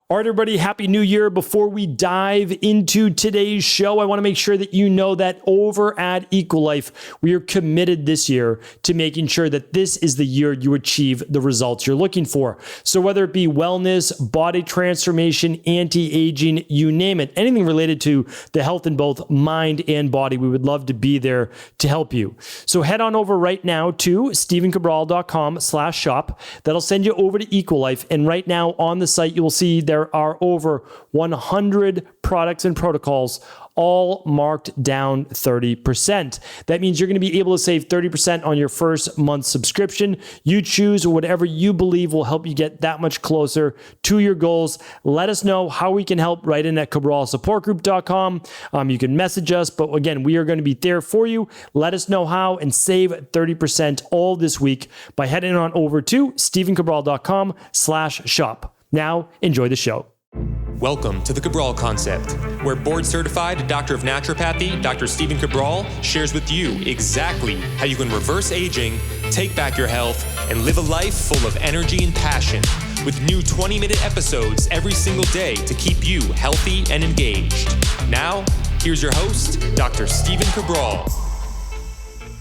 All right, everybody, Happy New Year. Before we dive into today's show, I want to make sure that you know that over at Equilife, we are committed this year to making sure that this is the year you achieve the results you're looking for. So whether it be wellness, body transformation, anti-aging, you name it, anything related to the health in both mind and body, we would love to be there to help you. So head on over right now to stevencabral.com/shop. That'll send you over to Equilife. And right now on the site, you will see there are over 100 products and protocols, all marked down 30%. That means you're going to be able to save 30% on your first month subscription. You choose whatever you believe will help you get that much closer to your goals. Let us know how we can help right in at cabralsupportgroup.com. You can message us, but again, we are going to be there for you. Let us know how and save 30% all this week by heading on over to stevencabral.com/shop. Now, enjoy the show. Welcome to the Cabral Concept, where board-certified Doctor of Naturopathy, Dr. Stephen Cabral, shares with you exactly how you can reverse aging, take back your health, and live a life full of energy and passion, with new 20-minute episodes every single day to keep you healthy and engaged. Now, here's your host, Dr. Stephen Cabral.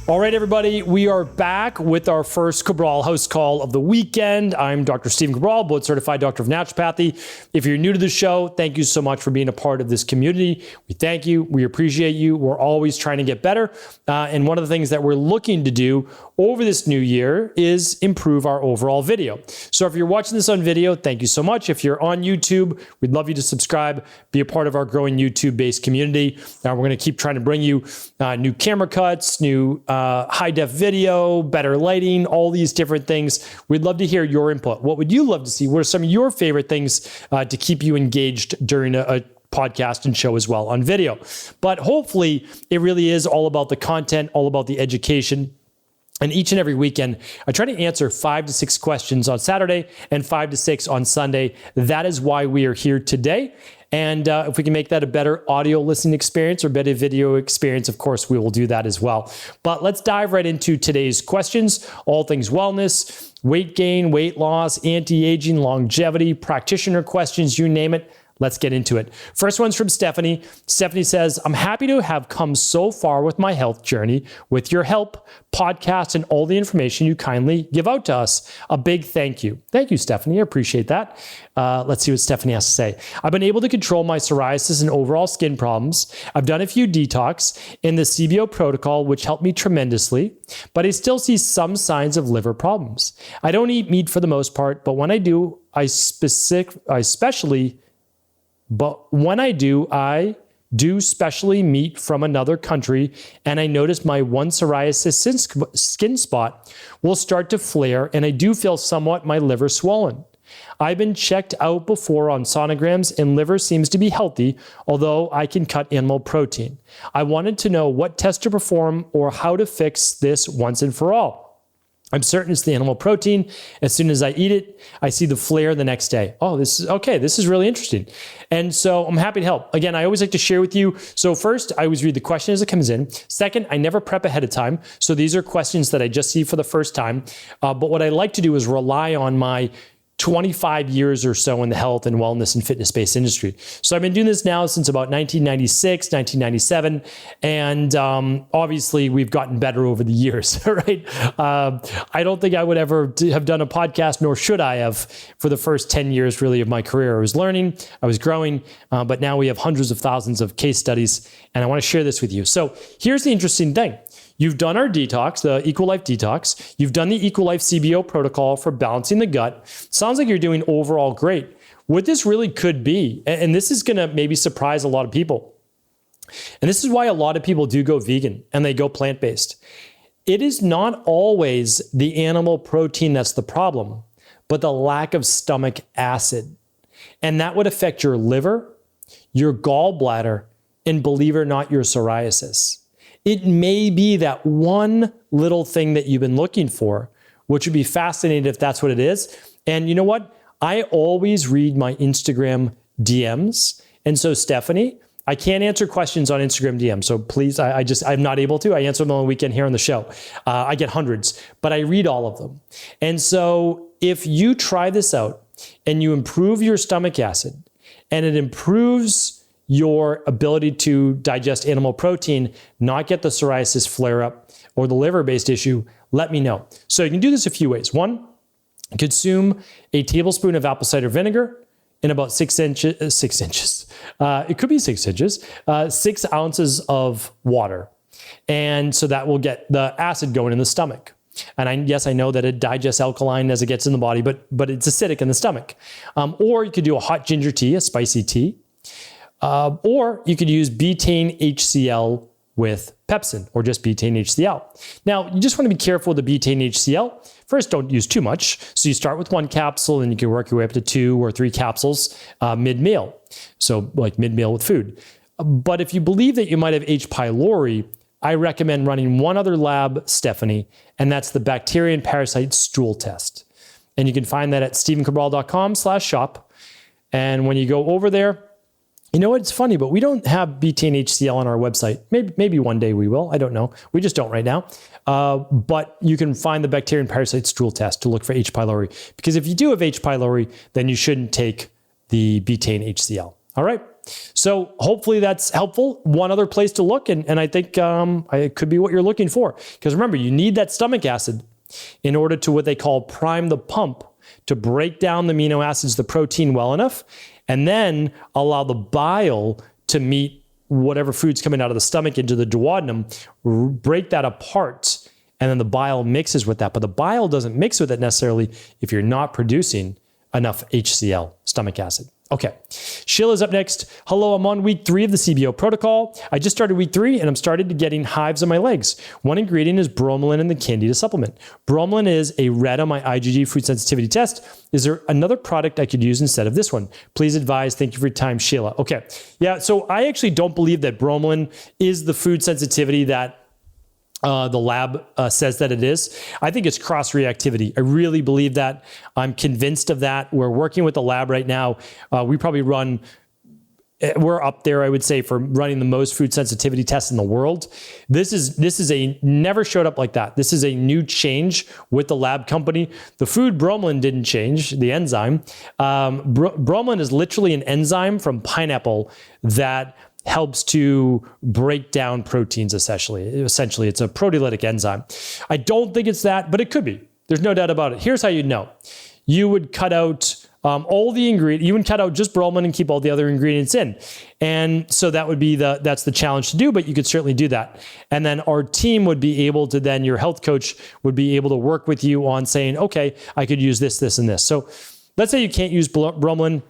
All right, everybody, we are back with our first Cabral House Call of the weekend. I'm Dr. Stephen Cabral, board certified doctor of naturopathy. If you're new to the show, thank you so much for being a part of this community. We thank you. We appreciate you. We're always trying to get better. And one of the things that we're looking to do over this new year is improve our overall video. So if you're watching this on video, thank you so much. If you're on YouTube, we'd love you to subscribe, be a part of our growing YouTube-based community. We're going to keep trying to bring you new camera cuts, new high-def video, better lighting, all these different things. We'd love to hear your input. What would you love to see? What are some of your favorite things to keep you engaged during a podcast and show as well on video? But hopefully, it really is all about the content, all about the education. And each and every weekend, I try to answer 5 to 6 questions on Saturday and 5 to 6 on Sunday. That is why we are here today. And if we can make that a better audio listening experience or better video experience, of course, we will do that as well. But let's dive right into today's questions. All things wellness, weight gain, weight loss, anti-aging, longevity, practitioner questions, you name it. Let's get into it. First one's from Stefanie. Stefanie says, I'm happy to have come so far with my health journey. With your help, podcast, and all the information you kindly give out to us. A big thank you. Thank you, Stefanie. I appreciate that. Let's see what Stefanie has to say. I've been able to control my psoriasis and overall skin problems. I've done a few detox in the CBO protocol, which helped me tremendously, but I still see some signs of liver problems. I don't eat meat for the most part, but when I do, I do specially meat from another country, and I notice my one psoriasis skin spot will start to flare, and I do feel somewhat my liver swollen. I've been checked out before on sonograms, and liver seems to be healthy, although I can cut animal protein. I wanted to know what test to perform or how to fix this once and for all. I'm certain it's the animal protein. As soon as I eat it, I see the flare the next day. Oh, this is okay. This is really interesting. And so I'm happy to help. Again, I always like to share with you. So first, I always read the question as it comes in. Second, I never prep ahead of time. So these are questions that I just see for the first time. But what I like to do is rely on my 25 years or so in the health and wellness and fitness-based industry. So I've been doing this now since about 1996, 1997. And obviously, we've gotten better over the years, right? I don't think I would ever have done a podcast, nor should I have, for the first 10 years, really, of my career. I was learning, I was growing, but now we have hundreds of thousands of case studies, and I want to share this with you. So here's the interesting thing. You've done our detox, the Equilife detox. You've done the Equilife CBO protocol for balancing the gut. Sounds like you're doing overall great. What this really could be, and this is going to maybe surprise a lot of people, and this is why a lot of people do go vegan and they go plant-based. It is not always the animal protein that's the problem, but the lack of stomach acid. And that would affect your liver, your gallbladder, and believe it or not, your psoriasis. It may be that one little thing that you've been looking for, which would be fascinating if that's what it is. And you know what? I always read my Instagram DMs. And so, Stefanie, I can't answer questions on Instagram DMs. So please, I'm not able to. I answer them on the weekend here on the show. I get hundreds, but I read all of them. And so if you try this out, and you improve your stomach acid, and it improves your ability to digest animal protein, not get the psoriasis flare up or the liver-based issue, let me know. So you can do this a few ways. One, consume a tablespoon of apple cider vinegar in about 6 inches. It could be 6 inches, 6 ounces of water. And so that will get the acid going in the stomach. And yes, I know that it digests alkaline as it gets in the body, but it's acidic in the stomach. Or you could do a hot ginger tea, a spicy tea. Or you could use betaine HCl with pepsin, or just betaine HCl. Now, you just want to be careful with the betaine HCl. First, don't use too much. So you start with 1 capsule, and you can work your way up to 2 or 3 capsules mid-meal. So like mid-meal with food. But if you believe that you might have H. pylori, I recommend running one other lab, Stefanie, and that's the bacteria and parasite stool test. And you can find that at stevencabral.com/shop. And when you go over there, you know what? It's funny, but we don't have betaine HCl on our website. Maybe one day we will. I don't know. We just don't right now. But you can find the bacteria and parasite stool test to look for H. pylori. Because if you do have H. pylori, then you shouldn't take the betaine HCl. All right. So hopefully that's helpful. One other place to look, and I think it could be what you're looking for. Because remember, you need that stomach acid in order to what they call prime the pump, to break down the amino acids, the protein well enough, and then allow the bile to meet whatever food's coming out of the stomach into the duodenum, break that apart, and then the bile mixes with that. But the bile doesn't mix with it necessarily if you're not producing enough HCl, stomach acid. Okay, Sheila's up next. Hello, I'm on week 3 of the CBO protocol. I just started week 3 and I'm started getting hives on my legs. One ingredient is bromelain in the Candida supplement. Bromelain is a red on my IgG food sensitivity test. Is there another product I could use instead of this one? Please advise. Thank you for your time, Sheila. Okay, yeah, so I actually don't believe that bromelain is the food sensitivity that the lab says that it is. I think it's cross-reactivity. I really believe that. I'm convinced of that. We're working with the lab right now. We probably we're up there, I would say, for running the most food sensitivity tests in the world. This is never showed up like that. This is a new change with the lab company. The food bromelain didn't change, the enzyme. Bromelain is literally an enzyme from pineapple that helps to break down proteins, essentially. It's a proteolytic enzyme. I don't think it's that, but it could be. There's no doubt about it. Here's how you'd know. You would cut out all the ingredients. You would cut out just bromelain and keep all the other ingredients in. And so that would be that's the challenge to do, but you could certainly do that. And then our team would be able to then, your health coach would be able to work with you on saying, okay, I could use this, this, and this. So let's say you can't use bromelain,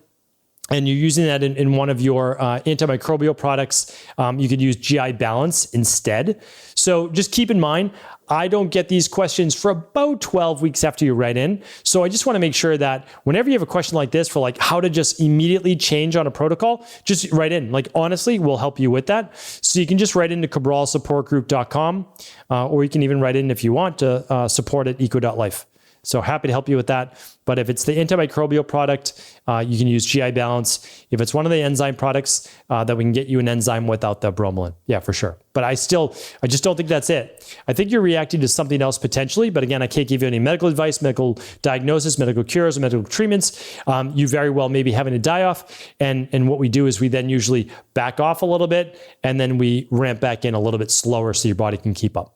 and you're using that in one of your antimicrobial products, you could use GI Balance instead. So just keep in mind, I don't get these questions for about 12 weeks after you write in. So I just want to make sure that whenever you have a question like this for like how to just immediately change on a protocol, just write in. Like honestly, we'll help you with that. So you can just write into cabralsupportgroup.com, or you can even write in if you want to support@eco.life. So happy to help you with that. But if it's the antimicrobial product, you can use GI Balance. If it's one of the enzyme products, that we can get you an enzyme without the bromelain. Yeah, for sure. But I just don't think that's it. I think you're reacting to something else potentially. But again, I can't give you any medical advice, medical diagnosis, medical cures, or medical treatments. You very well may be having a die-off. And what we do is we then usually back off a little bit, and then we ramp back in a little bit slower so your body can keep up.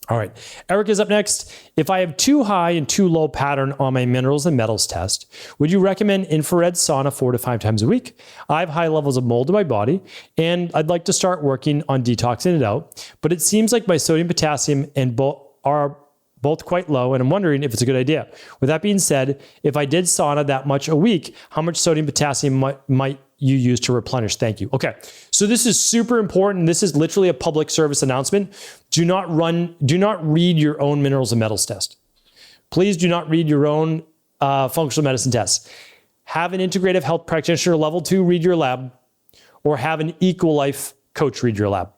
All right, Eric is up next. If I have too high and too low pattern on my minerals and metals test, would you recommend infrared sauna 4 to 5 times a week? I have high levels of mold in my body, and I'd like to start working on detoxing it out, but it seems like my sodium, potassium, and are both quite low, and I'm wondering if it's a good idea. With that being said, if I did sauna that much a week, how much sodium, potassium might you use to replenish? Thank you. Okay, so this is super important. This is literally a public service announcement. Do not read your own minerals and metals test. Please do not read your own functional medicine tests. Have an integrative health practitioner level 2 read your lab, or have an EcoLife coach read your lab.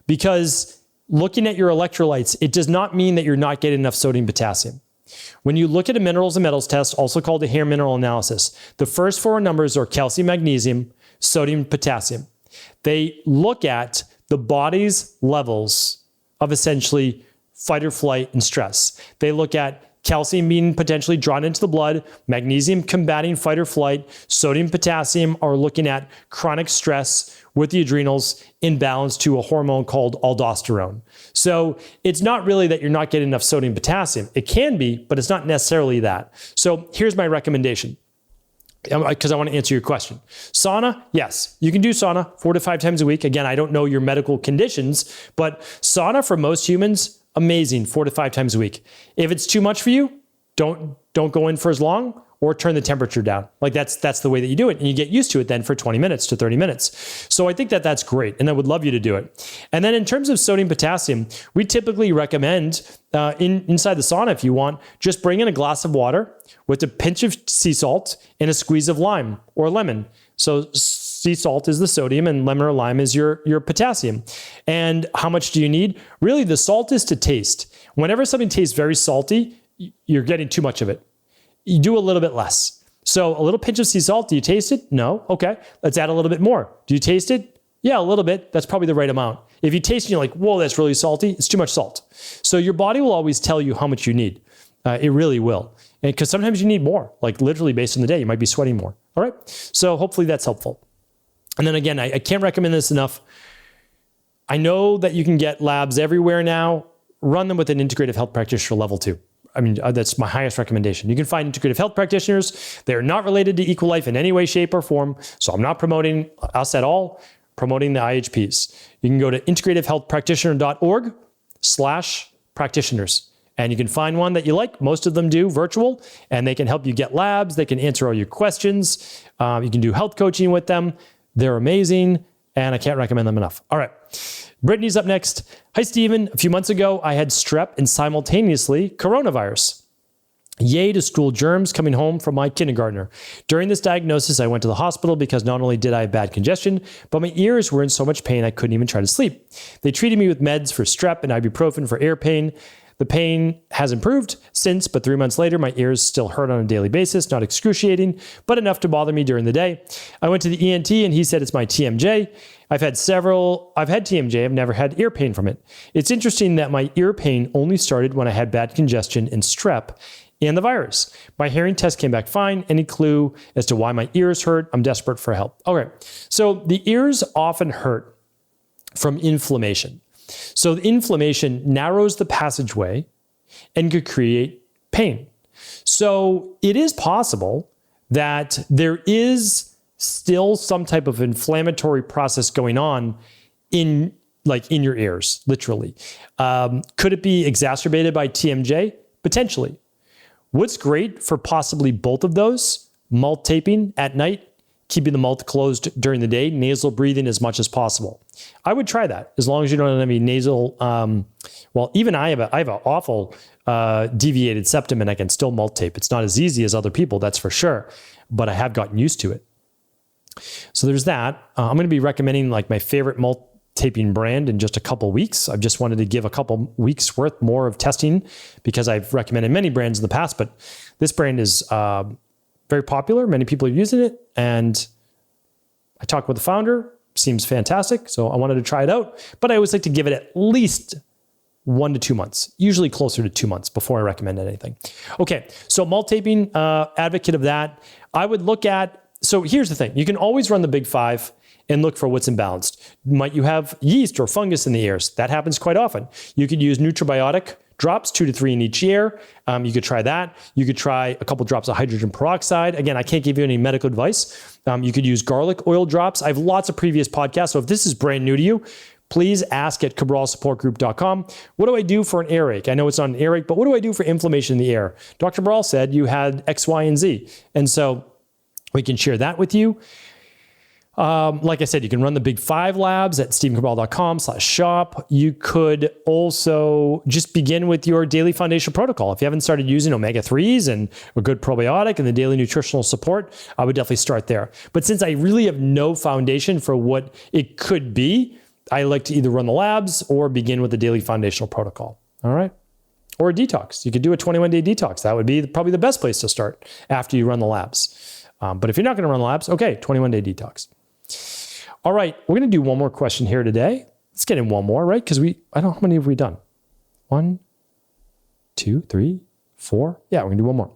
Because looking at your electrolytes, it does not mean that you're not getting enough sodium, potassium. When you look at a minerals and metals test, also called a hair mineral analysis, the first 4 numbers are calcium, magnesium, sodium, potassium. They look at the body's levels of essentially fight or flight and stress. They look at calcium being potentially drawn into the blood, magnesium combating fight or flight, sodium, potassium are looking at chronic stress with the adrenals in balance to a hormone called aldosterone. So it's not really that you're not getting enough sodium, potassium. It can be, but it's not necessarily that. So here's my recommendation, because I want to answer your question. Sauna, yes, you can do sauna 4 to 5 times a week. Again, I don't know your medical conditions, but sauna for most humans, amazing, 4 to 5 times a week. If it's too much for you, don't go in for as long, or turn the temperature down. Like that's the way that you do it. And you get used to it then for 20 minutes to 30 minutes. So I think that that's great. And I would love you to do it. And then in terms of sodium, potassium, we typically recommend inside the sauna, if you want, just bring in a glass of water with a pinch of sea salt and a squeeze of lime or lemon. So sea salt is the sodium and lemon or lime is your potassium. And how much do you need? Really, the salt is to taste. Whenever something tastes very salty, you're getting too much of it. You do a little bit less. So a little pinch of sea salt, do you taste it? No? Okay, let's add a little bit more. Do you taste it? Yeah, a little bit. That's probably the right amount. If you taste it and you're like, whoa, that's really salty, it's too much salt. So your body will always tell you how much you need. It really will. And because sometimes you need more, like literally based on the day, you might be sweating more. All right, so hopefully that's helpful. And then again, I can't recommend this enough. I know that you can get labs everywhere now. Run them with an integrative health practitioner level 2. I mean, that's my highest recommendation. You can find integrative health practitioners. They're not related to Equalife in any way, shape, or form. So I'm not promoting us at all, promoting the IHPs. You can go to integrativehealthpractitioner.org/practitioners. And you can find one that you like. Most of them do virtual, and they can help you get labs. They can answer all your questions. You can do health coaching with them. They're amazing, and I can't recommend them enough. All right. Brittany's up next. Hi, Stephen. A few months ago, I had strep and simultaneously coronavirus. Yay to school germs coming home from my kindergartner. During this diagnosis, I went to the hospital because not only did I have bad congestion, but my ears were in so much pain I couldn't even try to sleep. They treated me with meds for strep and ibuprofen for ear pain. The pain has improved since, but 3 months later, my ears still hurt on a daily basis, not excruciating, but enough to bother me during the day. I went to the ENT and he said it's my TMJ. I've had TMJ, I've never had ear pain from it. It's interesting that my ear pain only started when I had bad congestion and strep and the virus. My hearing test came back fine. Any clue as to why my ears hurt? I'm desperate for help. Okay, so the ears often hurt from inflammation. So the inflammation narrows the passageway and could create pain. So it is possible that there is still some type of inflammatory process going on in your ears, literally. Could it be exacerbated by TMJ? Potentially. What's great for possibly both of those? Malt taping at night, keeping the mouth closed during the day, nasal breathing as much as possible. I would try that as long as you don't have any nasal. Even I have an awful deviated septum and I can still malt tape. It's not as easy as other people, that's for sure, but I have gotten used to it. So there's that. I'm going to be recommending like my favorite malt taping brand in just a couple weeks. I've just wanted to give a couple weeks worth more of testing because I've recommended many brands in the past, but this brand is very popular. Many people are using it. And I talked with the founder, seems fantastic. So I wanted to try it out, but I always like to give it at least 1 to 2 months, usually closer to 2 months before I recommend anything. Okay. So malt taping, advocate of that. I would look at, so here's the thing. You can always run the big 5 and look for what's imbalanced. Might you have yeast or fungus in the ears? That happens quite often. You could use nutribiotic drops, 2 to 3 in each ear. You could try that. You could try a couple drops of hydrogen peroxide. Again, I can't give you any medical advice. You could use garlic oil drops. I have lots of previous podcasts. So if this is brand new to you, please ask at cabralsupportgroup.com. What do I do for an earache? I know it's not an earache, but what do I do for inflammation in the ear? Dr. Cabral said you had X, Y, and Z. And so we can share that with you. Like I said, you can run the big 5 labs at stevencabral.com/shop. You could also just begin with your daily foundational protocol. If you haven't started using omega-3s and a good probiotic and the daily nutritional support, I would definitely start there. But since I really have no foundation for what it could be, I like to either run the labs or begin with the daily foundational protocol. All right. Or a detox. You could do a 21-day detox. That would be probably the best place to start after you run the labs. But if you're not going to run the labs, okay, 21-day detox. All right, we're going to do one more question here today. Let's get in one more, right? Because I don't know, how many have we done? 1, 2, 3, 4? Yeah, we're gonna do one more.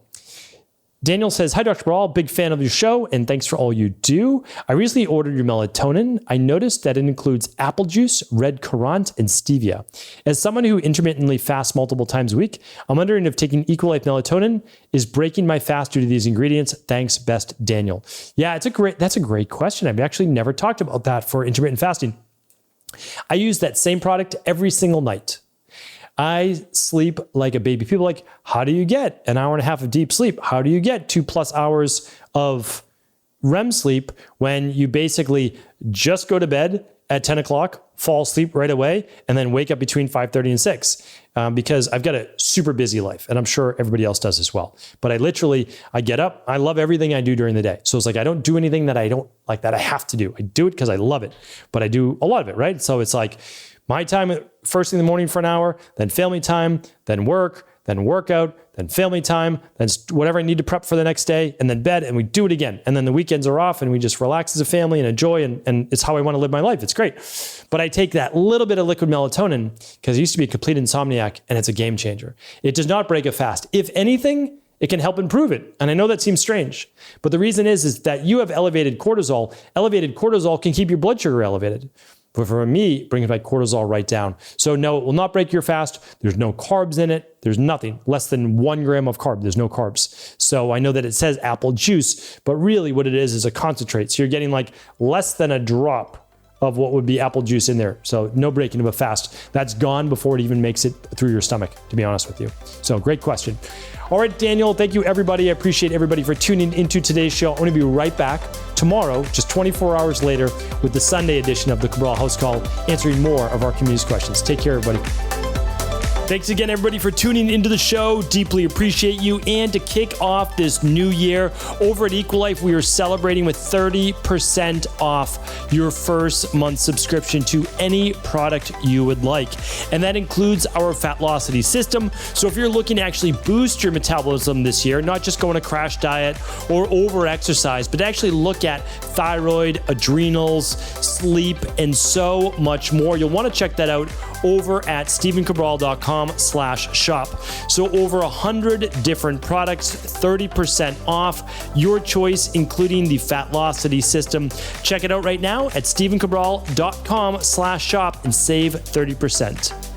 Daniel says, hi, Dr. Cabral, big fan of your show, and thanks for all you do. I recently ordered your melatonin. I noticed that it includes apple juice, red currant, and stevia. As someone who intermittently fasts multiple times a week, I'm wondering if taking Equalife melatonin is breaking my fast due to these ingredients. Thanks, best Daniel. Yeah, that's a great question. I've actually never talked about that for intermittent fasting. I use that same product every single night. I sleep like a baby. People are like, how do you get an hour and a half of deep sleep? How do you get 2+ hours of REM sleep when you basically just go to bed at 10 o'clock, fall asleep right away, and then wake up between 5:30 and 6? Because I've got a super busy life, and I'm sure everybody else does as well. But I get up, I love everything I do during the day. So it's like, I don't do anything that I don't like that I have to do. I do it because I love it, but I do a lot of it, right? So it's like, my time first thing in the morning for an hour, then family time, then work, then workout, then family time, then whatever I need to prep for the next day, and then bed, and we do it again. And then the weekends are off and we just relax as a family and enjoy, and it's how I want to live my life. It's great. But I take that little bit of liquid melatonin because I used to be a complete insomniac, and it's a game changer. It does not break a fast. If anything, it can help improve it. And I know that seems strange, but the reason is that you have elevated cortisol. Elevated cortisol can keep your blood sugar elevated. But for me, it brings my cortisol right down. So no, it will not break your fast. There's no carbs in it. There's nothing. Less than 1 gram of carb. There's no carbs. So I know that it says apple juice, but really what it is a concentrate. So you're getting like less than a drop of what would be apple juice in there. So no breaking of a fast. That's gone before it even makes it through your stomach, to be honest with you. So great question. All right, Daniel, thank you everybody. I appreciate everybody for tuning into today's show. I'm going to be right back tomorrow, just 24 hours later, with the Sunday edition of the Cabral House Call, answering more of our community's questions. Take care, everybody. Thanks again, everybody, for tuning into the show. Deeply appreciate you. And to kick off this new year, over at Equalife, we are celebrating with 30% off your first month subscription to any product you would like. And that includes our Fatlocity system. So if you're looking to actually boost your metabolism this year, not just go on a crash diet or over-exercise, but actually look at thyroid, adrenals, sleep, and so much more, you'll want to check that out over at stevencabral.com/shop. So over 100 different products, 30% off, your choice, including the Fatlocity system. Check it out right now at stevencabral.com/shop and save 30%.